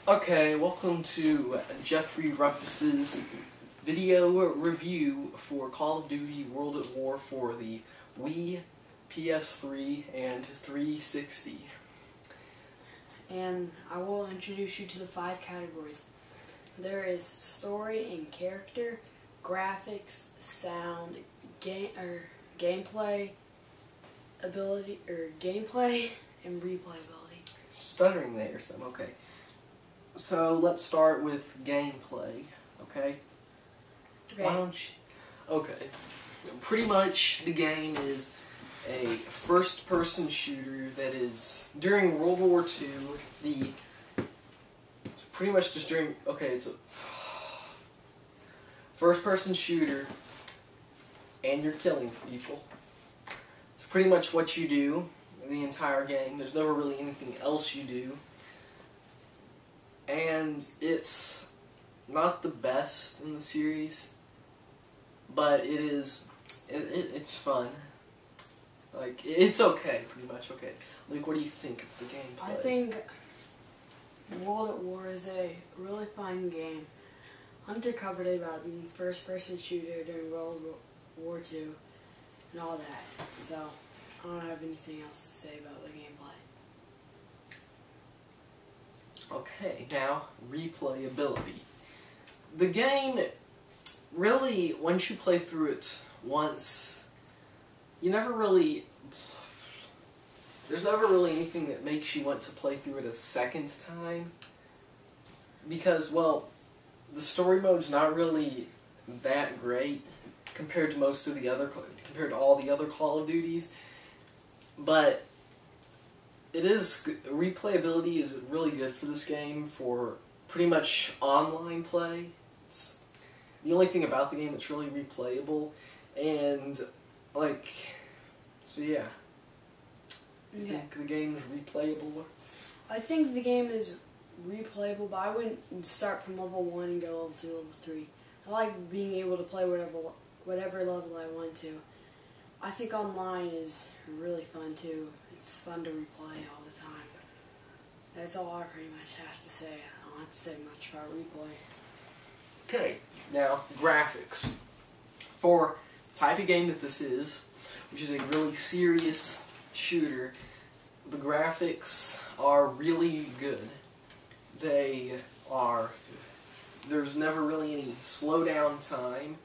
Okay, welcome to Jeffrey Rufus's video review for Call of Duty World at War for the Wii, PS3, and 360. And I will introduce you to the 5 categories. There is story and character, graphics, sound, gameplay ability, gameplay and replayability. Stuttering there, some. Okay. So let's start with gameplay. Okay. Why don't you? Okay. Pretty much the game is a first-person shooter that is during World War II. It's pretty much just during. Okay, it's a first-person shooter, and you're killing people. It's pretty much what you do the entire game. There's never really anything else you do. And it's not the best in the series, but it is, it's fun. Like, it's okay, pretty much okay. Luke, what do you think of the gameplay? I think World at War is a really fun game. Hunter covered it about being first-person shooter during World War II and all that, so I don't have anything else to say about the gameplay. Okay, now, replayability. The game, really, once you play through it once, you never really... There's never really anything that makes you want to play through it a second time. Because, well, the story mode's not really that great compared to compared to all the other Call of Duties. But replayability is really good for this game for pretty much online play. It's the only thing about the game that's really replayable, and so yeah. You think the game is replayable? I think the game is replayable, but I wouldn't start from level 1 and go level 2, level 3. I like being able to play whatever level I want to. I think online is really fun too. It's fun to replay all the time. That's all I pretty much have to say. I don't have to say much about replay. Okay, now graphics. For the type of game that this is, which is a really serious shooter, the graphics are really good. There's never really any slowdown time.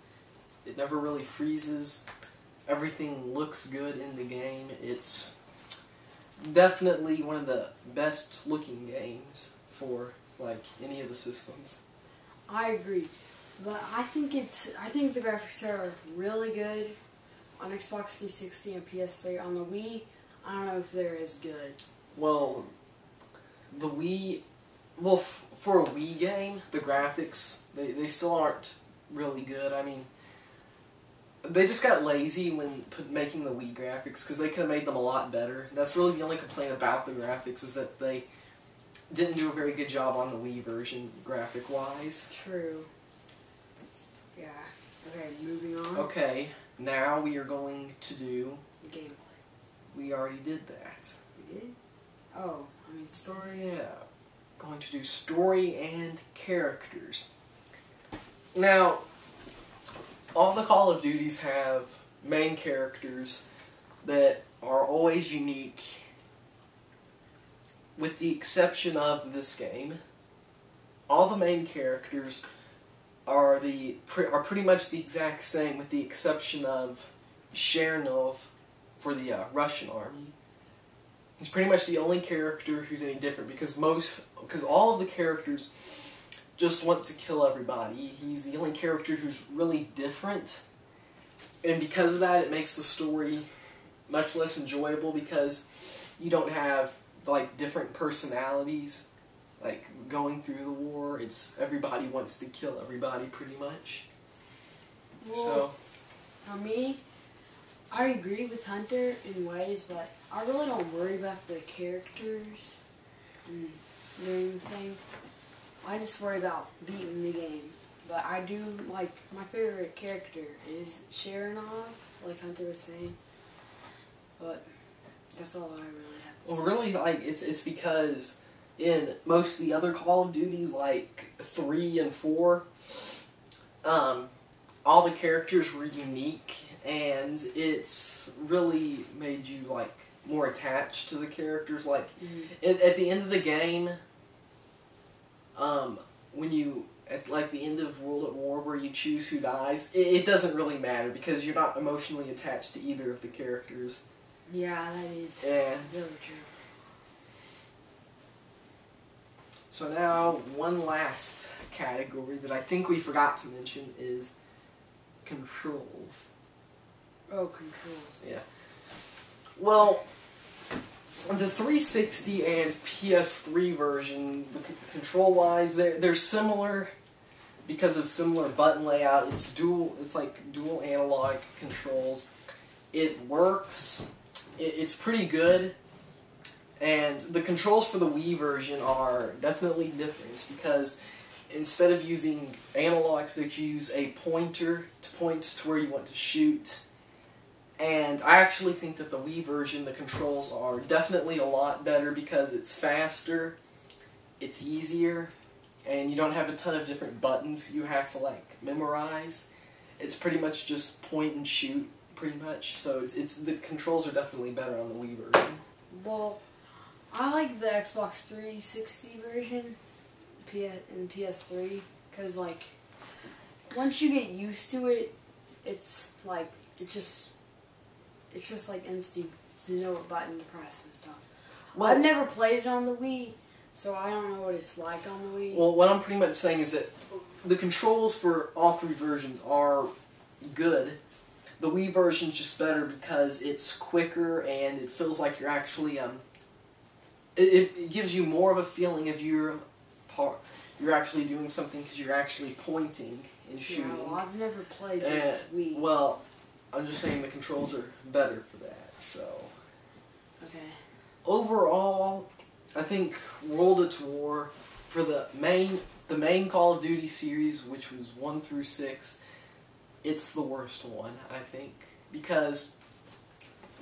It never really freezes. Everything looks good in the game. It's definitely one of the best looking games for any of the systems. I agree, but I think the graphics are really good on Xbox 360 and PS3. On the Wii, I don't know if they're as good. Well, the Wii, for a Wii game, the graphics they still aren't really good. I mean, they just got lazy when making the Wii graphics, because they could have made them a lot better. That's really the only complaint about the graphics, is that they didn't do a very good job on the Wii version, graphic-wise. True. Yeah. Okay, moving on. Okay, now we are going to do... gameplay. We already did that. We did? Oh, I mean story. Yeah. Going to do story and characters. Now, all the Call of Duties have main characters that are always unique, with the exception of this game. All the main characters are pretty much the exact same, with the exception of Chernov for the Russian army. He's pretty much the only character who's any different, because all of the characters just want to kill everybody. He's the only character who's really different, and because of that, it makes the story much less enjoyable, because you don't have different personalities going through the war. It's everybody wants to kill everybody pretty much. Well, so for me, I agree with Hunter in ways, but I really don't worry about the characters and doing the thing. I just worry about beating the game. But I do my favorite character is Chernov, like Hunter was saying. But that's all I really have to say. Well, really, it's because in most of the other Call of Duties, like 3 and 4, all the characters were unique, and it's really made you, like, more attached to the characters. Like, at the end of the game, when you, at, like, the end of World at War, where you choose who dies, it doesn't really matter, because you're not emotionally attached to either of the characters. Yeah, that is And really true. so now, one last category that I think we forgot to mention is controls. Oh, controls. Yeah. Well, the 360 and PS3 version, control-wise, they're similar because of similar button layout. It's like dual analog controls. It works. It's pretty good. And the controls for the Wii version are definitely different because instead of using analog sticks, you use a pointer to point to where you want to shoot. And I actually think that the Wii version, the controls are definitely a lot better because it's faster, it's easier, and you don't have a ton of different buttons you have to, like, memorize. It's pretty much just point and shoot, pretty much. So the controls are definitely better on the Wii version. Well, I like the Xbox 360 version in PS3 because, like, once you get used to it, it's just like instinct to know what button to press and stuff. Well, I've never played it on the Wii, so I don't know what it's like on the Wii. Well, what I'm pretty much saying is that the controls for all three versions are good. The Wii version's just better because it's quicker and it feels like you're actually it gives you more of a feeling of you're actually doing something because you're actually pointing and shooting. Yeah, well, I've never played the Wii. Well, I'm just saying the controls are better for that. So Okay. overall, I think World at War for the main Call of Duty series, which was 1 through 6, it's the worst one, I think, because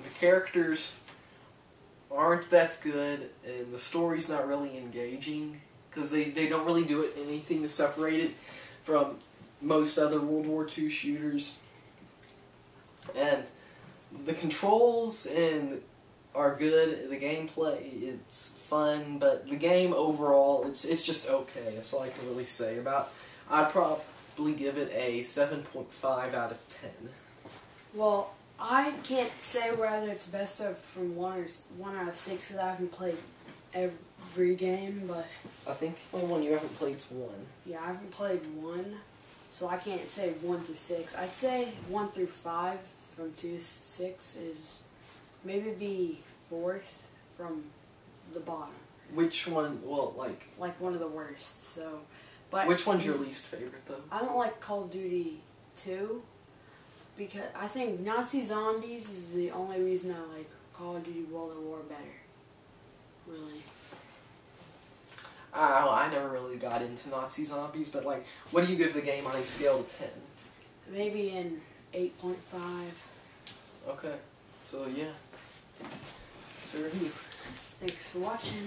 the characters aren't that good and the story's not really engaging because they don't really do anything to separate it from most other World War II shooters. And the controls are good, the gameplay, it's fun, but the game overall, it's just okay. That's all I can really say about. I'd probably give it a 7.5 out of 10. Well, I can't say whether it's best of from 1 out of 6 because I haven't played every game, but I think the only one you haven't played is 1. yeah, I haven't played 1, so I can't say 1 through 6. I'd say 1 through 5 from 2 to 6 is maybe be 4th from the bottom. Which one? Well, like one of the worst. So, but which one's your least favorite though? I don't like Call of Duty 2 because I think Nazi Zombies is the only reason I like Call of Duty World at War better. Really. I never really got into Nazi Zombies, but like, what do you give the game on a scale of 10? Maybe an 8.5. Okay, so yeah. It's a review. Thanks for watching.